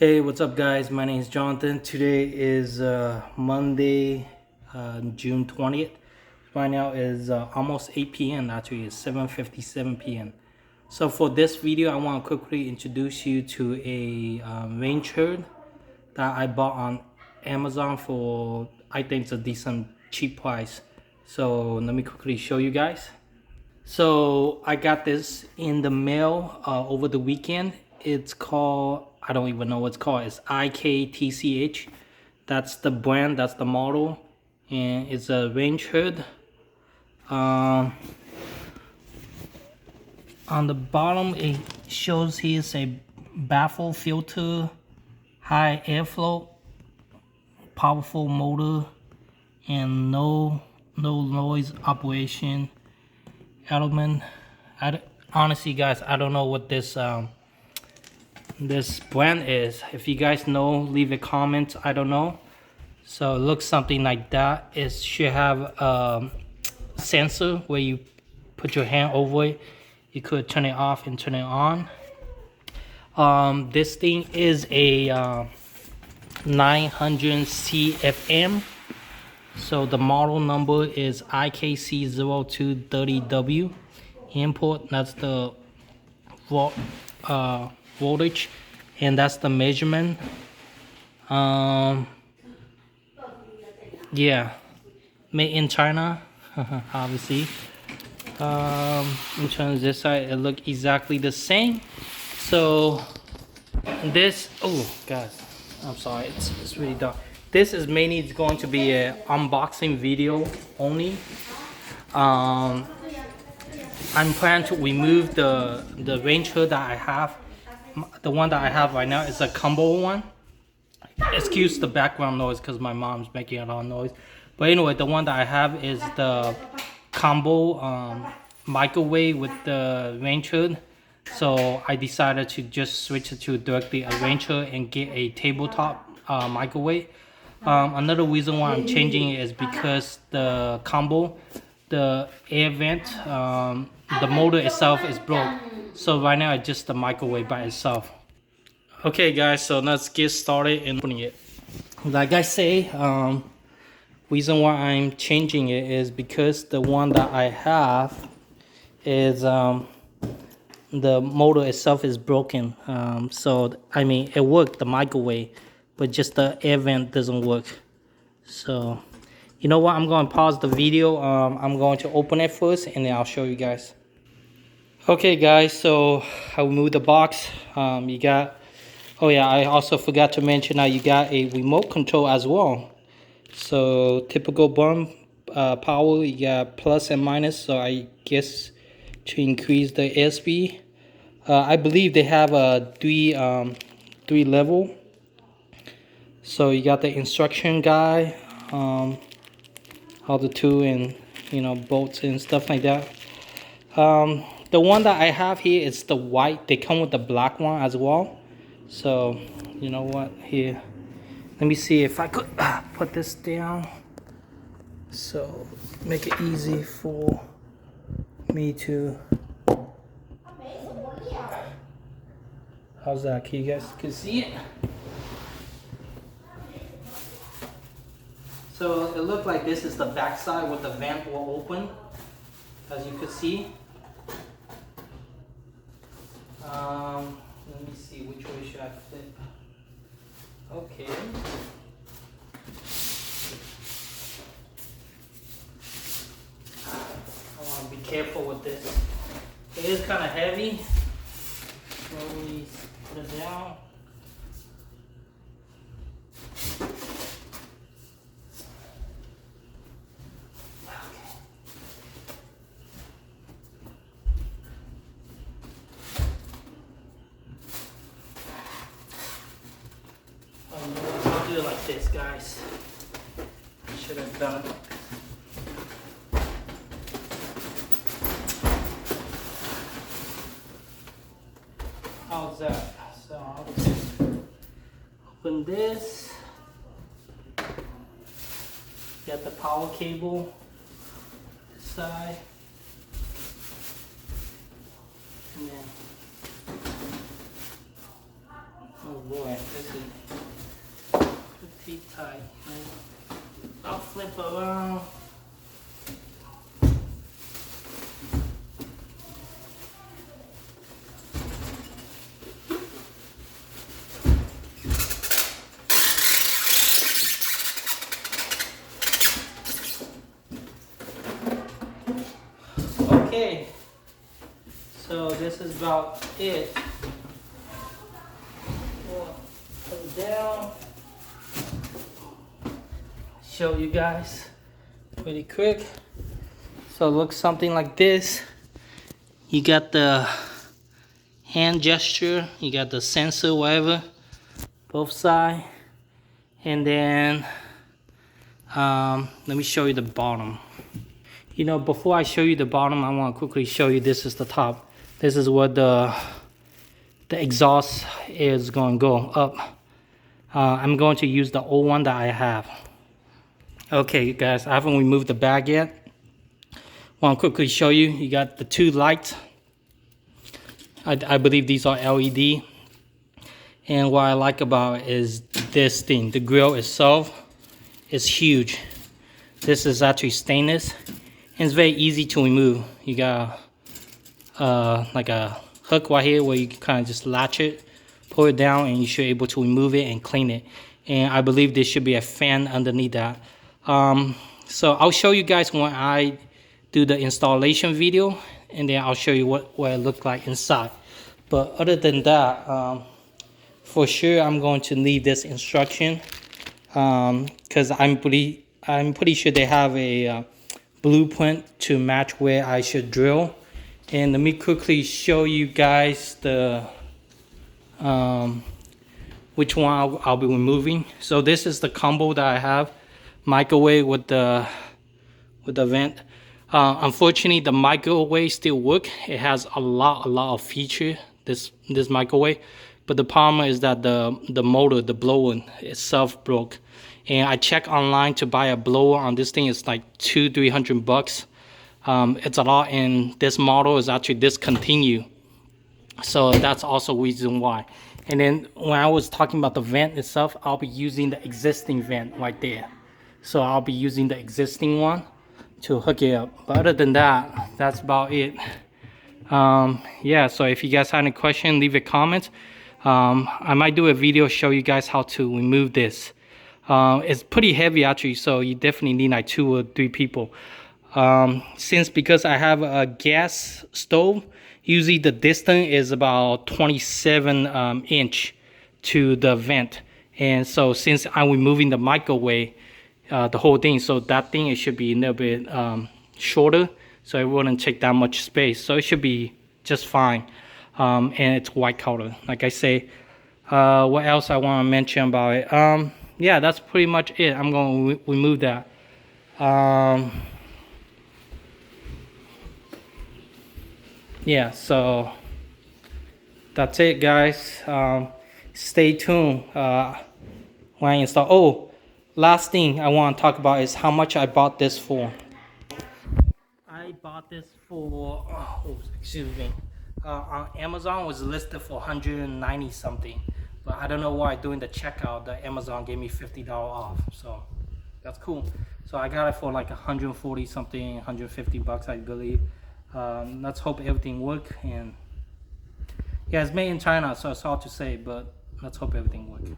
Hey, what's up guys? My name is Jonathan. Today is Monday, June 20th. Right now is almost 8 p.m. Actually, it's 7:57 p.m. So for this video, I want to quickly introduce you to a range hood that I bought on Amazon for, I think it's a decent cheap price. So let me quickly show you guys. So I got this in the mail over the weekend. It's called, I don't even know what it's called. It's IKTCH. That's the brand, that's the model. And it's a range hood. On the bottom, it shows here's a baffle filter, high airflow, powerful motor, and no noise operation element. Honestly, guys, I don't know what this brand is. If you guys know, leave a comment. I don't know. So it looks something like that. It should have a sensor where you put your hand over it. You could turn it off and turn it on. This thing is a 900 CFM. So the model number is IKC0230W. Import, that's the voltage, and that's the measurement. Yeah, made in China, obviously. In terms of this side, it look exactly the same. So this, oh guys, I'm sorry, it's really dark. This is mainly going to be an unboxing video only. I'm planning to remove the range hood that I have. The one that I have right now is a combo one. Excuse the background noise because my mom's making a lot of noise. But anyway, the one that I have is the combo microwave with the range hood. So I decided to just switch it to directly a range hood and get a tabletop microwave. Another reason why I'm changing it is because the combo, the air vent, the motor itself is broke. So right now it's just the microwave by itself. Okay guys, so let's get started in opening it. Like I say, reason why I'm changing it is because the one that I have is the motor itself is broken. So I mean it worked, the microwave, but just the air vent doesn't work. So you know what, I'm going to pause the video. I'm going to open it first and then I'll show you guys. Okay guys, so I removed the box. You got, oh yeah, I also forgot to mention that you got a remote control as well. So typical bump power, you got plus and minus. So I guess to increase the airspeed. I believe they have a three level. So you got the instruction guide, how the tool and bolts and stuff like that. The one that I have here is the white. They come with the black one as well. So you know what, here, let me see if I could put this down so make it easy for me to, how's that? Can you guys see it? So it looked like this is the back side with the vent will open, as you can see. Let me see, which way should I flip? Okay. I want to be careful with this. It is kind of heavy. Slowly put it down. I'll do it like this, guys. I should have done it. How's that? So I'll just open this. Got the power cable this side. And then boy, this is pretty tight. I'll flip around. Okay, so this is about it. Put it down. Show you guys pretty quick. So it looks something like this. You got the hand gesture, you got the sensor, whatever, both sides, and then let me show you the bottom. You know, before I show you the bottom, I want to quickly show you this is the top. This is where the exhaust is going to go up. I'm going to use the old one that I have. Okay, you guys, I haven't removed the bag yet. Want to quickly show you. You got the two lights. I believe these are LED. And what I like about it is this thing. The grill itself is huge. This is actually stainless. And it's very easy to remove. You got like a hook right here where you can kind of just latch it, pull it down, and you should be able to remove it and clean it. And I believe there should be a fan underneath that. So I'll show you guys when I do the installation video, and then I'll show you what it looked like inside. But other than that, for sure I'm going to leave this instruction because I'm pretty sure they have a blueprint to match where I should drill. And let me quickly show you guys the which one I'll be removing. So this is the combo that I have, microwave with the vent. Unfortunately, the microwave still work. It has a lot of feature, this microwave, but the problem is that the motor, the blower itself broke. And I checked online to buy a blower on this thing. It's like $200-300. It's a lot, and this model is actually discontinued. So that's also a reason why. And then when I was talking about the vent itself, I'll be using the existing vent right there. So I'll be using the existing one to hook it up. But other than that, that's about it. Yeah, so if you guys have any questions, leave a comment. I might do a video show you guys how to remove this. It's pretty heavy actually, so you definitely need like 2 or 3 people. Because I have a gas stove, usually the distance is about 27 inch to the vent. And so since I'm removing the microwave, the whole thing, so that thing, it should be a little bit shorter, so it wouldn't take that much space. So it should be just fine. And it's white color, like I say. What else I want to mention about it? Yeah, that's pretty much it. I'm going to remove that. Yeah, so that's it, guys. Stay tuned when I install. Oh, last thing I want to talk about is how much I bought this for. I bought this for, excuse me, on Amazon. Was listed for 190 something, but I don't know why during the checkout the Amazon gave me $50 off, so that's cool. So I got it for like 140 something, 150 bucks, I believe. Let's hope everything works. And yeah, it's made in China, so it's hard to say, but let's hope everything works.